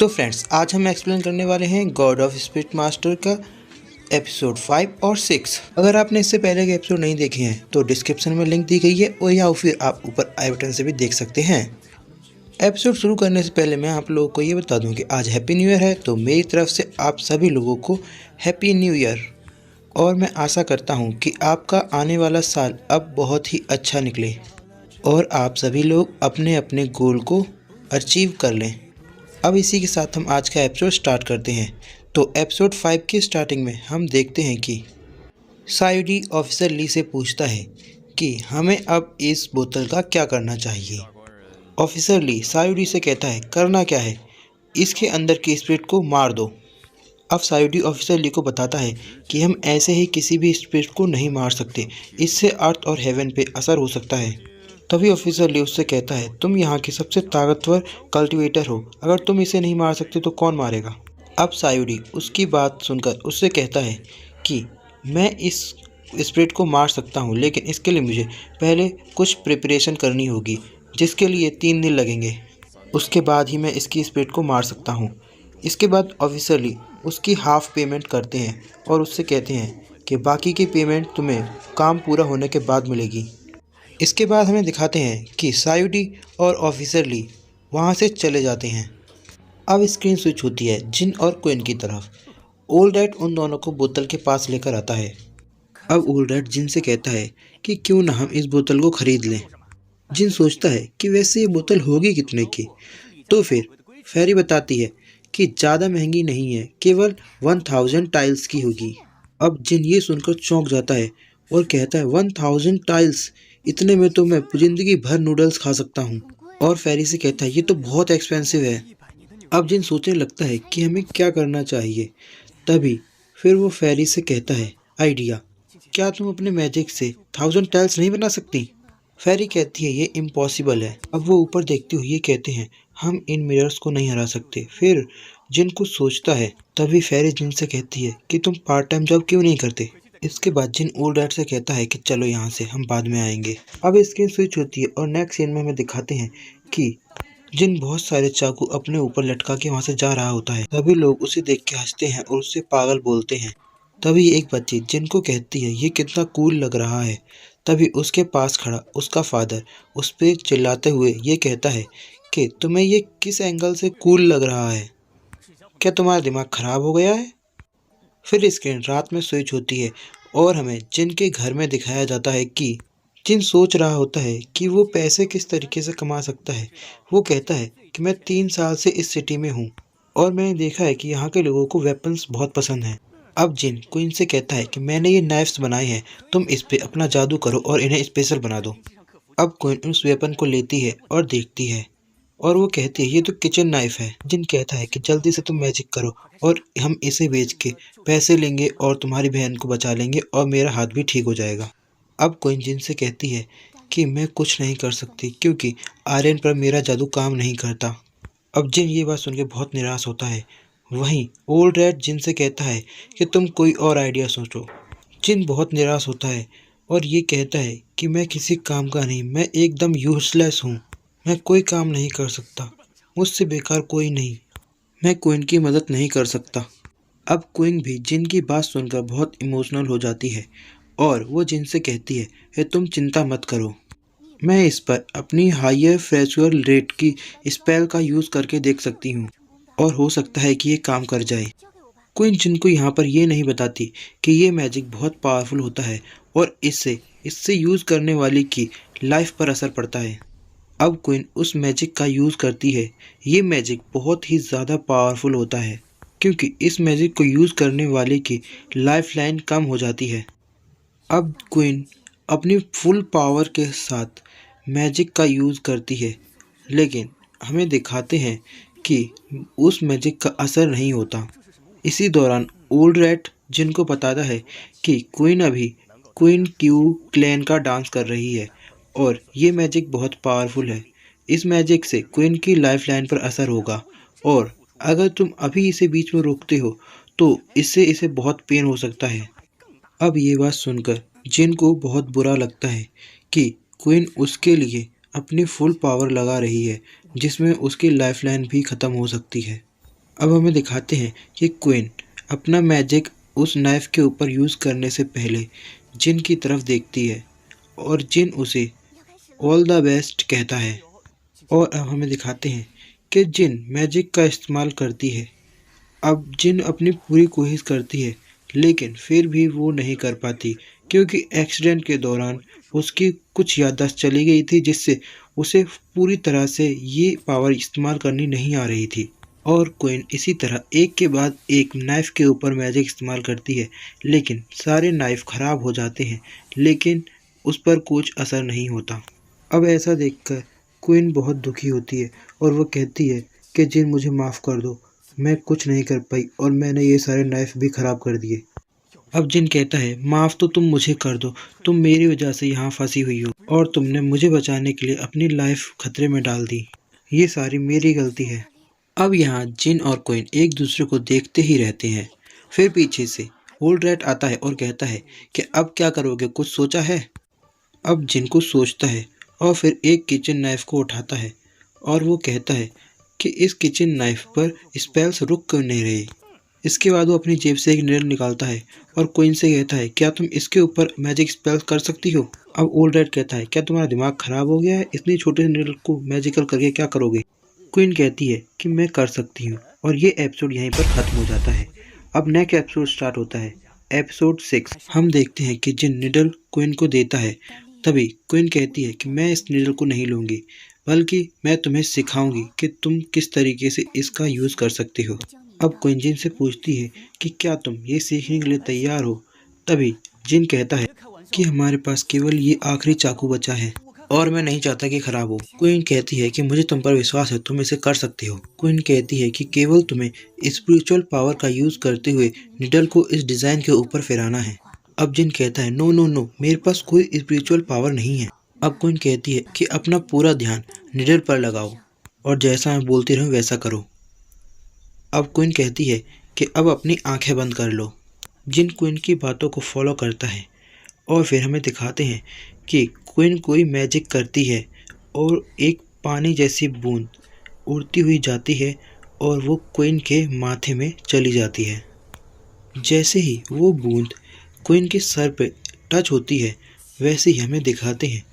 तो फ्रेंड्स, आज हम एक्सप्लेन करने वाले हैं गॉड ऑफ स्पिरिट मास्टर का एपिसोड 5 और 6। अगर आपने इससे पहले के एपिसोड नहीं देखे हैं तो डिस्क्रिप्शन में लिंक दी गई है और या फिर आप ऊपर आई बटन से भी देख सकते हैं। एपिसोड शुरू करने से पहले मैं आप लोगों को ये बता दूं कि आज हैप्पी न्यू ईयर है, तो मेरी तरफ से आप सभी लोगों को हैप्पी न्यू ईयर। और मैं आशा करता हूँ कि आपका आने वाला साल अब बहुत ही अच्छा निकले और आप सभी लोग अपने अपने गोल को अचीव कर लें। अब इसी के साथ हम आज का एपिसोड स्टार्ट करते हैं। तो एपिसोड 5 की स्टार्टिंग में हम देखते हैं कि सायुडी ऑफिसर ली से पूछता है कि हमें अब इस बोतल का क्या करना चाहिए। ऑफिसर ली सायुडी से कहता है, करना क्या है, इसके अंदर की स्पिरिट को मार दो। अब सायुडी ऑफिसर ली को बताता है कि हम ऐसे ही किसी भी स्पिरिट को नहीं मार सकते, इससे अर्थ और हेवन पे असर हो सकता है। तभी ऑफिसर ली उससे कहता है, तुम यहाँ की सबसे ताकतवर कल्टीवेटर हो, अगर तुम इसे नहीं मार सकते तो कौन मारेगा। अब सायुडी उसकी बात सुनकर उससे कहता है कि मैं इस स्पिरिट को मार सकता हूँ, लेकिन इसके लिए मुझे पहले कुछ प्रिपरेशन करनी होगी, जिसके लिए 3 दिन लगेंगे। उसके बाद ही मैं इसकी स्पिरिट को मार सकता हूँ। इसके बाद ऑफिसर ली उसकी हाफ पेमेंट करते हैं और उससे कहते हैं कि बाकी की पेमेंट तुम्हें काम पूरा होने के बाद मिलेगी। इसके बाद हमें दिखाते हैं कि सायुडी और ऑफिसर ली वहाँ से चले जाते हैं। अब स्क्रीन स्विच होती है जिन और क्वीन की तरफ। ओल्ड डैड उन दोनों को बोतल के पास लेकर आता है। अब ओल्ड डैड जिन से कहता है कि क्यों ना हम इस बोतल को खरीद लें। जिन सोचता है कि वैसे ये बोतल होगी कितने की, तो फिर फेरी बताती है कि ज़्यादा महंगी नहीं है, केवल 1000 टाइल्स की होगी। अब जिन ये सुनकर चौंक जाता है और कहता है 1000 टाइल्स, इतने में तो मैं ज़िंदगी भर नूडल्स खा सकता हूँ। और फेरी से कहता है ये तो बहुत एक्सपेंसिव है। अब जिन सोचने लगता है कि हमें क्या करना चाहिए, तभी फिर वो फेरी से कहता है, आइडिया, क्या तुम अपने मैजिक से 1000 टाइल्स नहीं बना सकती। फेरी कहती है ये इम्पॉसिबल है। अब वो ऊपर देखते हुए ये कहते हैं, हम इन मिरर्स को नहीं हरा सकते। फिर जिन कुछ सोचता है, तभी फेरी जिन से कहती है कि तुम पार्ट टाइम जॉब क्यों नहीं करते। इसके बाद जिन ओल्ड डैड से कहता है कि चलो यहाँ से, हम बाद में आएंगे। अब स्क्रीन स्विच होती है और नेक्स्ट सीन में हमें दिखाते हैं कि जिन बहुत सारे चाकू अपने ऊपर लटका के वहाँ से जा रहा होता है। सभी लोग उसे देख के हंसते हैं और उससे पागल बोलते हैं। तभी एक बच्ची जिनको कहती है ये कितना कूल लग रहा है, तभी उसके पास खड़ा उसका फादर उस पर चिल्लाते हुए ये कहता है कि तुम्हें ये किस एंगल से कूल लग रहा है, क्या तुम्हारा दिमाग खराब हो गया है। फिर स्क्रीन रात में स्विच होती है और हमें जिन के घर में दिखाया जाता है कि जिन सोच रहा होता है कि वो पैसे किस तरीके से कमा सकता है। वो कहता है कि मैं 3 साल से इस सिटी में हूँ और मैंने देखा है कि यहाँ के लोगों को वेपन्स बहुत पसंद हैं। अब जिन क्वीन से कहता है कि मैंने ये नाइफ्स बनाए हैं, तुम इस पे अपना जादू करो और इन्हें स्पेशल बना दो। अब क्वीन उस वेपन को लेती है और देखती है और वो कहती है ये तो किचन नाइफ है। जिन कहता है कि जल्दी से तुम मैजिक करो और हम इसे बेच के पैसे लेंगे और तुम्हारी बहन को बचा लेंगे और मेरा हाथ भी ठीक हो जाएगा। अब क्वीन जिन से कहती है कि मैं कुछ नहीं कर सकती क्योंकि आर्यन पर मेरा जादू काम नहीं करता। अब जिन ये बात सुन के बहुत निराश होता है। वहीं ओल्ड डैड जिन से कहता है कि तुम कोई और आइडिया सोचो। जिन बहुत निराश होता है और ये कहता है कि मैं किसी काम का नहीं, मैं एकदम यूजलेस हूँ, मैं कोई काम नहीं कर सकता, मुझसे बेकार कोई नहीं, मैं क्वीन की मदद नहीं कर सकता। अब क्वीन भी जिन की बात सुनकर बहुत इमोशनल हो जाती है और वो जिन से कहती है कि तुम चिंता मत करो, मैं इस पर अपनी हायर फ्रेक्चुअल रेट की स्पेल का यूज़ करके देख सकती हूँ और हो सकता है कि ये काम कर जाए। क्वीन जिनको यहाँ पर ये नहीं बताती कि ये मैजिक बहुत पावरफुल होता है और इससे यूज़ करने वाले की लाइफ पर असर पड़ता है। अब क्वीन उस मैजिक का यूज़ करती है। ये मैजिक बहुत ही ज़्यादा पावरफुल होता है क्योंकि इस मैजिक को यूज़ करने वाले की लाइफ लाइन कम हो जाती है। अब क्वीन अपनी फुल पावर के साथ मैजिक का यूज़ करती है, लेकिन हमें दिखाते हैं कि उस मैजिक का असर नहीं होता। इसी दौरान ओल्ड रैट जिनको बताता है कि क्वीन अभी क्वीन क्यू क्लैन का डांस कर रही है और ये मैजिक बहुत पावरफुल है। इस मैजिक से क्वीन की लाइफ लाइन पर असर होगा और अगर तुम अभी इसे बीच में रोकते हो तो इससे इसे बहुत पेन हो सकता है। अब ये बात सुनकर जिन को बहुत बुरा लगता है कि क्वीन उसके लिए अपनी फुल पावर लगा रही है, जिसमें उसकी लाइफलाइन भी ख़त्म हो सकती है। अब हमें दिखाते हैं कि क्वीन अपना मैजिक उस नाइफ के ऊपर यूज़ करने से पहले जिन की तरफ देखती है और जिन उसे ऑल द बेस्ट कहता है। और अब हमें दिखाते हैं कि जिन मैजिक का इस्तेमाल करती है। अब जिन अपनी पूरी कोशिश करती है लेकिन फिर भी वो नहीं कर पाती क्योंकि एक्सीडेंट के दौरान उसकी कुछ याददाश्त चली गई थी जिससे उसे पूरी तरह से ये पावर इस्तेमाल करनी नहीं आ रही थी। और क्वीन इसी तरह एक के बाद एक नाइफ के ऊपर मैजिक इस्तेमाल करती है लेकिन सारे नाइफ खराब हो जाते हैं लेकिन उस पर कुछ असर नहीं होता। अब ऐसा देखकर क्वीन बहुत दुखी होती है और वो कहती है कि जिन मुझे माफ़ कर दो, मैं कुछ नहीं कर पाई और मैंने ये सारे नाइफ भी ख़राब कर दिए। अब जिन कहता है माफ़ तो तुम मुझे कर दो, तुम मेरी वजह से यहाँ फंसी हुई हो और तुमने मुझे बचाने के लिए अपनी लाइफ खतरे में डाल दी, ये सारी मेरी गलती है। अब यहाँ जिन और क्वीन एक दूसरे को देखते ही रहते हैं। फिर पीछे से ओल्ड रैट आता है और कहता है कि अब क्या करोगे, कुछ सोचा है? अब जिन कुछ सोचता है और फिर एक किचन नाइफ को उठाता है और वो कहता है कि इस किचन नाइफ पर स्पेल्स रुक क्यों नहीं रहे। इसके बाद वो अपनी जेब से एक निडल निकालता है और क्वीन से कहता है क्या तुम इसके ऊपर मैजिक स्पेल्स कर सकती हो? अब ओल्ड रैट कहता है क्या तुम्हारा दिमाग खराब हो गया है, इतनी छोटे से निडल को मैजिकल करके क्या करोगे? क्वीन कहती है कि मैं कर सकती हूँ और ये एपिसोड यहीं पर ख़त्म हो जाता है। अब नेक्स्ट एपिसोड स्टार्ट होता है, एपिसोड 6। हम देखते हैं कि जिन निडल क्वीन को देता है तभी क्वीन कहती है कि मैं इस निडल को नहीं लूँगी बल्कि मैं तुम्हें सिखाऊंगी कि तुम किस तरीके से इसका यूज़ कर सकते हो। अब क्वीन जिन से पूछती है कि क्या तुम ये सीखने के लिए तैयार हो? तभी जिन कहता है कि हमारे पास केवल ये आखिरी चाकू बचा है और मैं नहीं चाहता कि खराब हो। क्वीन कहती है कि मुझे तुम पर विश्वास है, तुम इसे कर सकते हो। क्वीन कहती है कि केवल तुम्हें स्पिरिचुअल पावर का यूज़ करते हुए निडल को इस डिज़ाइन के ऊपर फिराना है। अब जिन कहता है नो नो नो, मेरे पास कोई स्पिरिचुअल पावर नहीं है। अब क्वीन कहती है कि अपना पूरा ध्यान निडल पर लगाओ और जैसा मैं बोलती रहूँ वैसा करो। अब क्वीन कहती है कि अब अपनी आंखें बंद कर लो। जिन क्वीन की बातों को फॉलो करता है और फिर हमें दिखाते हैं कि क्वीन कोई मैजिक करती है और एक पानी जैसी बूंद उड़ती हुई जाती है और वो क्वीन के माथे में चली जाती है। जैसे ही वो बूंद क्वीन के सर पे टच होती है वैसे ही हमें दिखाते हैं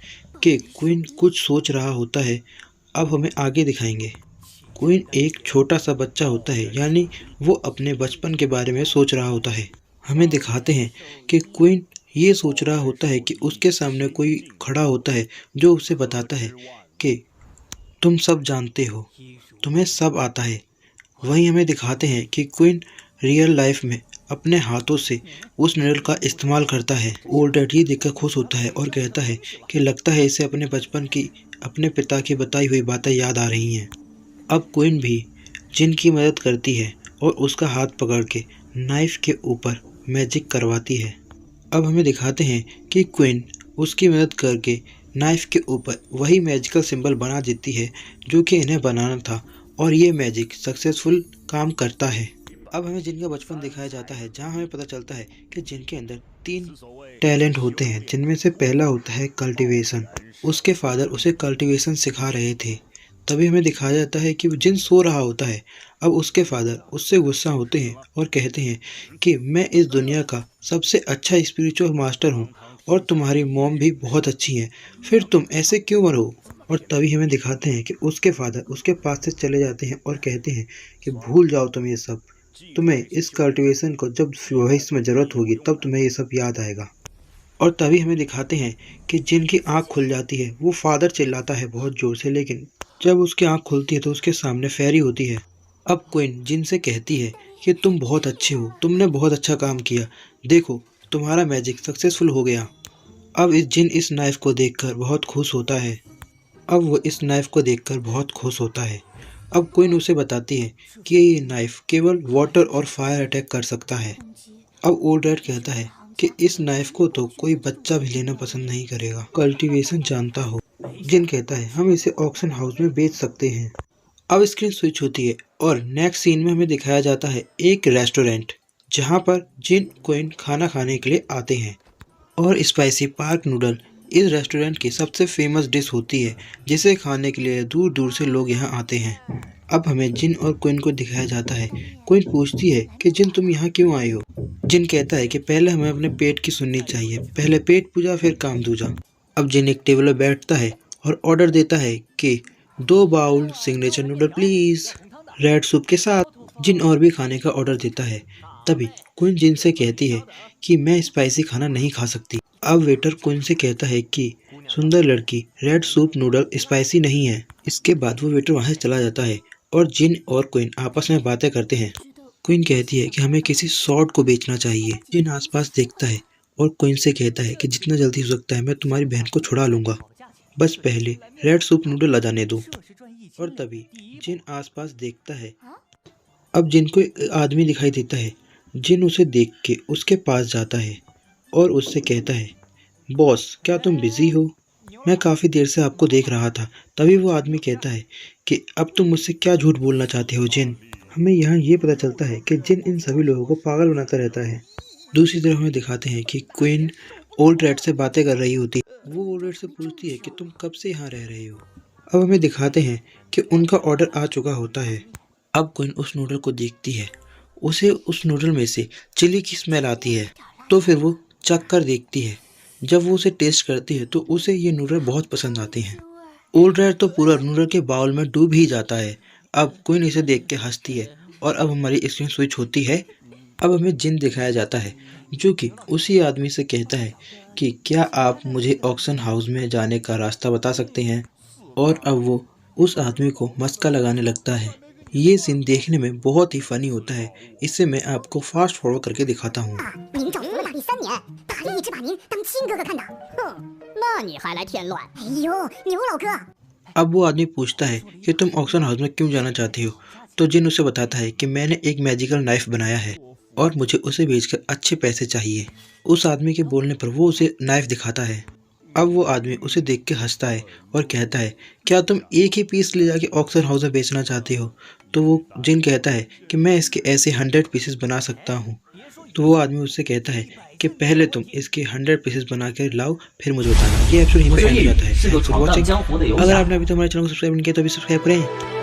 कि क्वीन कुछ सोच रहा होता है। अब हमें आगे दिखाएंगे क्वीन एक छोटा सा बच्चा होता है, यानी वो अपने बचपन के बारे में सोच रहा होता है। हमें दिखाते हैं कि क्वीन ये सोच रहा होता है कि उसके सामने कोई खड़ा होता है जो उसे बताता है कि तुम सब जानते हो, तुम्हें सब आता है। वहीं हमें दिखाते हैं कि क्वीन रियल लाइफ में अपने हाथों से उस निडल का इस्तेमाल करता है। ओल्ड डैड ये देखकर खुश होता है और कहता है कि लगता है इसे अपने बचपन की अपने पिता की बताई हुई बातें याद आ रही हैं। अब क्वीन भी जिन की मदद करती है और उसका हाथ पकड़ के नाइफ के ऊपर मैजिक करवाती है। अब हमें दिखाते हैं कि क्वीन उसकी मदद करके नाइफ के ऊपर वही मैजिकल सिंबल बना देती है जो कि इन्हें बनाना था और ये मैजिक सक्सेसफुल काम करता है। अब हमें जिन का बचपन दिखाया जाता है जहां हमें पता चलता है कि जिनके अंदर 3 टैलेंट होते हैं, जिनमें से पहला होता है कल्टीवेशन। उसके फादर उसे कल्टीवेशन सिखा रहे थे। तभी हमें दिखाया जाता है कि जिन सो रहा होता है। अब उसके फादर उससे गुस्सा होते हैं और कहते हैं कि मैं इस दुनिया का सबसे अच्छा स्पिरिचुअल मास्टर हूँ और तुम्हारी मॉम भी बहुत अच्छी है, फिर तुम ऐसे क्यों मरो? और तभी हमें दिखाते हैं कि उसके फादर उसके पास से चले जाते हैं और कहते हैं कि भूल जाओ तुम ये सब, तुम्हें इस कल्टीवेशन को जब भविष्य में ज़रूरत होगी तब तुम्हें ये सब याद आएगा। और तभी हमें दिखाते हैं कि जिनकी आँख खुल जाती है। वो फादर चिल्लाता है बहुत ज़ोर से, लेकिन जब उसकी आँख खुलती है तो उसके सामने फेरी होती है। अब क्वीन जिन से कहती है कि तुम बहुत अच्छे हो, तुमने बहुत अच्छा काम किया, देखो तुम्हारा मैजिक सक्सेसफुल हो गया। अब इस नाइफ को देखकर बहुत खुश होता है। अब वो इस नाइफ को देखकर बहुत खुश होता है। अब क्वीन उसे बताती है कि ये नाइफ केवल वाटर और फायर अटैक कर सकता है। अब ओल्ड रैट कहता है कि इस नाइफ को तो कोई बच्चा भी लेना पसंद नहीं करेगा, कल्टीवेशन जानता हो। जिन कहता है हम इसे ऑक्शन हाउस में बेच सकते हैं। अब स्क्रीन स्विच होती है और नेक्स्ट सीन में हमें दिखाया जाता है एक रेस्टोरेंट जहां पर जिन क्वीन खाना खाने के लिए आते हैं और स्पाइसी पार्क नूडल इस रेस्टोरेंट की सबसे फेमस डिश होती है जिसे खाने के लिए दूर दूर से लोग यहाँ आते हैं। अब हमें जिन और क्विन को दिखाया जाता है। क्विन पूछती है कि जिन तुम यहाँ क्यों आए हो। जिन कहता है कि पहले हमें अपने पेट की सुननी चाहिए, पहले पेट पूजा फिर काम दूजा। अब जिन एक टेबल पर बैठता है और ऑर्डर देता है कि 2 bowl signature noodle please, red soup के साथ। जिन और भी खाने का ऑर्डर देता है। तभी क्विन जिन से कहती है कि मैं स्पाइसी खाना नहीं खा सकती। अब वेटर क्विन से कहता है कि सुंदर लड़की, रेड सूप नूडल स्पाइसी नहीं है। इसके बाद वो वेटर वहाँ से चला जाता है और जिन और क्विन आपस में बातें करते हैं। क्विन कहती है कि हमें किसी सॉर्ट को बेचना चाहिए। जिन आसपास देखता है और क्विन से कहता है कि जितना जल्दी हो सकता है मैं तुम्हारी बहन को छुड़ा लूंगा, बस पहले रेड सूप नूडल ला जाने दो। और तभी जिन आसपास देखता है। अब जिन को एक आदमी दिखाई देता है। जिन उसे देख के उसके पास जाता है और उससे कहता है, बॉस क्या तुम बिजी हो? मैं काफ़ी देर से आपको देख रहा था। तभी वो आदमी कहता है कि अब तुम मुझसे क्या झूठ बोलना चाहते हो जिन? हमें यहाँ ये पता चलता है कि जिन इन सभी लोगों को पागल बनाता रहता है। दूसरी तरफ हमें दिखाते हैं कि क्वीन ओल्ड रेड से बातें कर रही होती है। वो ओल्ड रेड से पूछती है कि तुम कब से यहाँ रह रहे हो। अब हमें दिखाते हैं कि उनका ऑर्डर आ चुका होता है। अब क्वीन उस नूडल को देखती है। उसे उस नूडल में से चिली की स्मेल आती है। तो फिर वो चख कर देखती है। जब वो उसे टेस्ट करती है तो उसे ये नूडल बहुत पसंद आते हैं। ओल्ड रेड तो पूरा नूडल के बाउल में डूब ही जाता है। अब क्वीन इसे देख के हंसती है और अब हमारी स्क्रीन स्विच होती है। अब हमें जिन दिखाया जाता है जो कि उसी आदमी से कहता है कि क्या आप मुझे ऑक्शन हाउस में जाने का रास्ता बता सकते हैं। और अब वो उस आदमी को मस्का लगाने लगता है। ये सीन देखने में बहुत ही फनी होता है। इसे मैं आपको फास्ट फॉरवर्ड करके दिखाता हूँ। अब वो आदमी पूछता है कि तुम ऑक्शन हाउस में क्यों जाना चाहती हो। तो जिन उसे बताता है कि मैंने एक मैजिकल नाइफ बनाया है और मुझे उसे बेचकर अच्छे पैसे चाहिए। उस आदमी के बोलने पर वो उसे नाइफ दिखाता है। अब वो आदमी उसे देख के हंसता है और कहता है, क्या तुम एक ही पीस ले जाके ऑक्शन हाउस में बेचना चाहते हो? तो वो जिन कहता है कि मैं इसके ऐसे 100 पीसेस बना सकता हूँ। तो वो आदमी उससे कहता है कि पहले तुम इसके 100 पीसेस बना के लाओ, फिर मुझे बताना। ये एपिसोड यहीं पे एंड हो जाता है। अगर आपने अभी तक हमारे चैनल को सब्सक्राइब नहीं किया तो अभी सब्सक्राइब करें।